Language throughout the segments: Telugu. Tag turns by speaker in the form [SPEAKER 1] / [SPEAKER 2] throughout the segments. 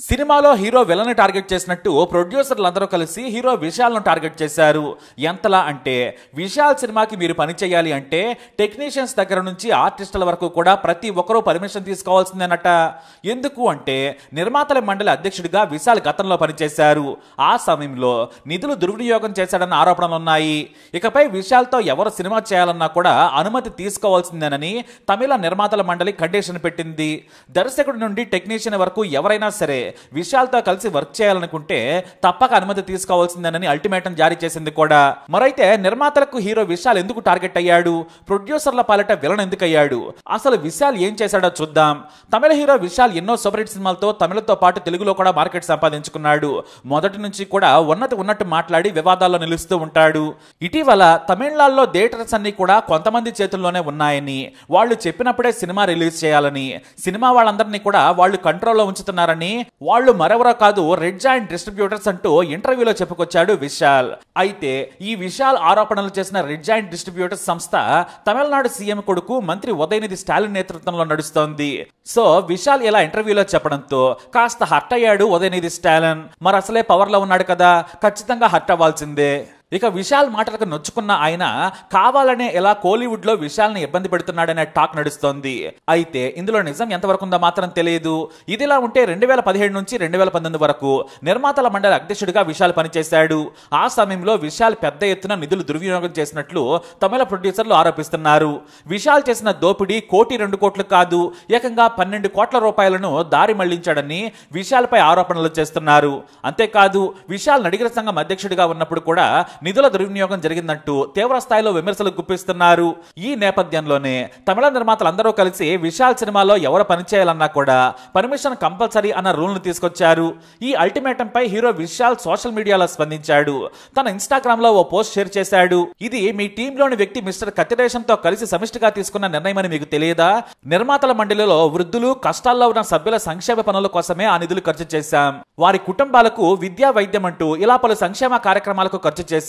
[SPEAKER 1] సినిమాలో హీరో విలన్ టార్గెట్ చేసినట్టు ప్రొడ్యూసర్లందరూ కలిసి హీరో విశాల్ను టార్గెట్ చేశారు. ఎంతలా అంటే విశాల్ సినిమాకి మీరు పని చేయాలి అంటే టెక్నీషియన్స్ దగ్గర నుంచి ఆర్టిస్టుల వరకు కూడా ప్రతి ఒక్కరూ పర్మిషన్ తీసుకోవాల్సిందేనట. ఎందుకు అంటే నిర్మాతల మండలి అధ్యక్షుడిగా విశాల్ గతంలో పనిచేశారు. ఆ సమయంలో నిధులు దుర్వినియోగం చేశాడన్న ఆరోపణలున్నాయి. ఇకపై విశాల్తో ఎవరు సినిమా చేయాలన్నా కూడా అనుమతి తీసుకోవాల్సిందేనని తమిళ నిర్మాతల మండలి కండిషన్ పెట్టింది. దర్శకుడి నుండి టెక్నీషియన్ వరకు ఎవరైనా సరే విశాల్తో కలిసి వర్క్ చేయాలనుకుంటే తప్పక అనుమతి తీసుకోవాల్సిందేనని అల్టిమేటం జారీ చేసింది కూడా. మరైతే నిర్మాతలకు హీరో విశాల్ ఎందుకు టార్గెట్ అయ్యాడు, ప్రొడ్యూసర్ల పాలిట విలన్ ఎందుకు అయ్యాడు, అసలు విశాల్ ఏం చేశాడో చూద్దాం. తమిళ హీరో విశాల్ ఎన్నో సూపర్ హిట్ సినిమాలతో తమిళతో పాటు తెలుగులో కూడా మార్కెట్ సంపాదించుకున్నాడు. మొదటి నుంచి కూడా ఉన్నట్టు మాట్లాడి వివాదాల్లో నిలుస్తూ ఉంటాడు. ఇటీవల తమిళనాడులో థియేటర్స్ అన్ని కూడా కొంతమంది చేతుల్లోనే ఉన్నాయని, వాళ్ళు చెప్పినప్పుడే సినిమా రిలీజ్ చేయాలని, సినిమా వాళ్ళందరినీ కూడా వాళ్ళు కంట్రోల్లో ఉంచుతున్నారని, వాళ్ళు మరెవరో కాదు రెడ్ జాయింట్ డిస్ట్రిబ్యూటర్స్ అంటూ ఇంటర్వ్యూలో చెప్పుకొచ్చాడు విశాల్. అయితే ఈ విశాల్ ఆరోపణలు చేసిన రెడ్ జాయింట్ డిస్ట్రిబ్యూటర్స్ సంస్థ తమిళనాడు సీఎం కొడుకు మంత్రి ఉదయనిధి స్టాలిన్ నేతృత్వంలో నడుస్తోంది. సో విశాల్ ఇలా ఇంటర్వ్యూలో చెప్పడంతో కాస్త హర్ట్ అయ్యాడు ఉదయనిధి స్టాలిన్. మరి అసలే పవర్ లో ఉన్నాడు కదా, ఖచ్చితంగా హర్ట్ అవ్వాల్సిందే. ఇక విశాల్ మాటలకు నొచ్చుకున్న ఆయన కావాలనే ఇలా కోలీవుడ్ లో విశాల్ ని ఇబ్బంది పెడుతున్నాడనే టాక్ నడుస్తోంది. అయితే ఇందులో నిజం ఎంతవరకు ఉందో మాత్రం తెలియదు. ఇదిలా ఉంటే 2017 నుంచి 2019 వరకు నిర్మాతల మండలి అధ్యక్షుడిగా విశాల్ పనిచేశాడు. ఆ సమయంలో విశాల్ పెద్ద ఎత్తున నిధులు దుర్వినియోగం చేసినట్లు తమిళ ప్రొడ్యూసర్లు ఆరోపిస్తున్నారు. విశాల్ చేసిన దోపిడీ 1-2 కోట్లు కాదు, ఏకంగా 12 కోట్ల రూపాయలను దారి మళ్లించాడని విశాల్ పై ఆరోపణలు చేస్తున్నారు. అంతేకాదు విశాల్ నడిగర సంఘం అధ్యక్షుడిగా ఉన్నప్పుడు కూడా నిధుల దుర్వినియోగం జరిగిందంటూ తీవ్ర స్థాయిలో విమర్శలు గుప్పిస్తున్నారు. ఈ నేపథ్యంలోనే తమిళ నిర్మాతలందరూ కలిసి విశాల్ సినిమాలో ఎవరు పనిచేయాలన్నా కూడా పర్మిషన్ కంపల్సరీ అన్న రూల్ ను తీసుకొచ్చారు. ఈ అల్టిమేటం పై హీరో విశాల్ సోషల్ మీడియాలో స్పందించాడు. తన ఇన్స్టాగ్రామ్ లో ఓ పోస్ట్ షేర్ చేశాడు. ఇది మీ టీంలోని వ్యక్తి మిస్టర్ కత్తిరేషన్ తో కలిసి సమిష్టిగా తీసుకున్న నిర్ణయం అని మీకు తెలియదా? నిర్మాతల మండలిలో వృద్ధులు, కష్టాల్లో ఉన్న సభ్యుల సంక్షేమ పనుల కోసమే ఆ నిధులు ఖర్చు చేశాం. వారి కుటుంబాలకు విద్యా, వైద్యం అంటూ ఇలా పలు సంక్షేమ కార్యక్రమాలకు ఖర్చు చేశాం.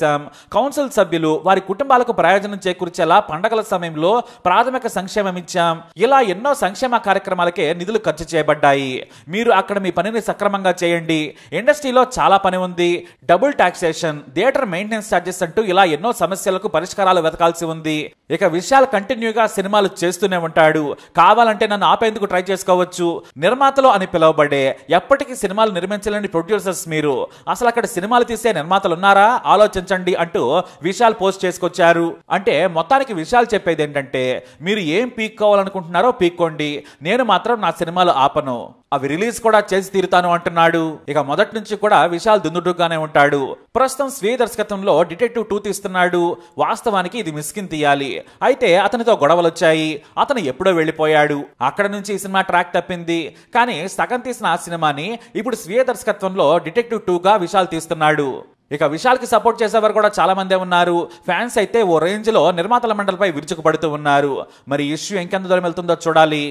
[SPEAKER 1] కౌన్సిల్ సభ్యులు వారి కుటుంబాలకు ప్రయోజనం చేకూర్చేలా పండగల సమయంలో ప్రాథమిక సంక్షేమం ఇచ్చాం. ఇలా ఎన్నో సంక్షేమ కార్యక్రమాలకే నిధులు ఖర్చు చేయబడ్డాయి. మీరు అక్కడ మీ పనిని సక్రమంగా చేయండి. ఇండస్ట్రీలో చాలా పని ఉంది. Double taxation, theatre maintenance charges అంటూ ఇలా ఎన్నో సమస్యలకు పరిష్కారాలు వెతకాల్సి ఉంది. ఇక విశాల్ కంటిన్యూగా సినిమాలు చేస్తూనే ఉంటాడు. కావాలంటే నన్ను ఆపేందుకు ట్రై చేసుకోవచ్చు. నిర్మాతలు అని పిలువబడే ఎప్పటికీ సినిమాలు నిర్మించలేని ప్రొడ్యూసర్స్ మీరు. అసలు అక్కడ సినిమాలు తీసే నిర్మాతలు ఉన్నారా? ఆలోచించండి అంటూ విశాల్ పోస్ట్ చేసుకొచ్చారు. అంటే మొత్తానికి విశాల్ చెప్పేది ఏంటంటే, మీరు ఏం పీక్కోవాలనుకుంటున్నారో పీక్కోండి, నేను మాత్రం నా సినిమాలు ఆపను, అవి రిలీజ్ కూడా చేసి తీరుతాను అంటున్నాడు. ఇక మొదటి నుంచి కూడా విశాల్ దుందుడుగానే ఉంటాడు. ప్రస్తుతం స్వీయ దర్శకత్వంలో డిటెక్టివ్ 2 తీస్తున్నాడు. వాస్తవానికి ఇది మిస్కిన్ తీయాలి. అయితే అతనితో గొడవలు వచ్చాయి. అతను ఎప్పుడో వెళ్ళిపోయాడు. అక్కడ నుంచి ఈ సినిమా ట్రాక్ తప్పింది. కానీ సగం తీసిన ఆ సినిమాని ఇప్పుడు స్వీయ దర్శకత్వంలో డిటెక్టివ్ 2గా విశాల్ తీస్తున్నాడు. ఇక విశాల్ కి సపోర్ట్ చేసేవారు కూడా చాలా మందే ఉన్నారు. ఫ్యాన్స్ అయితే ఓ రేంజ్ లో నిర్మాతల మండలిపై విరుచుకుపడుతూ ఉన్నారు. మరి ఇష్యూ ఇంకెంత దూరం వెళ్తుందో చూడాలి.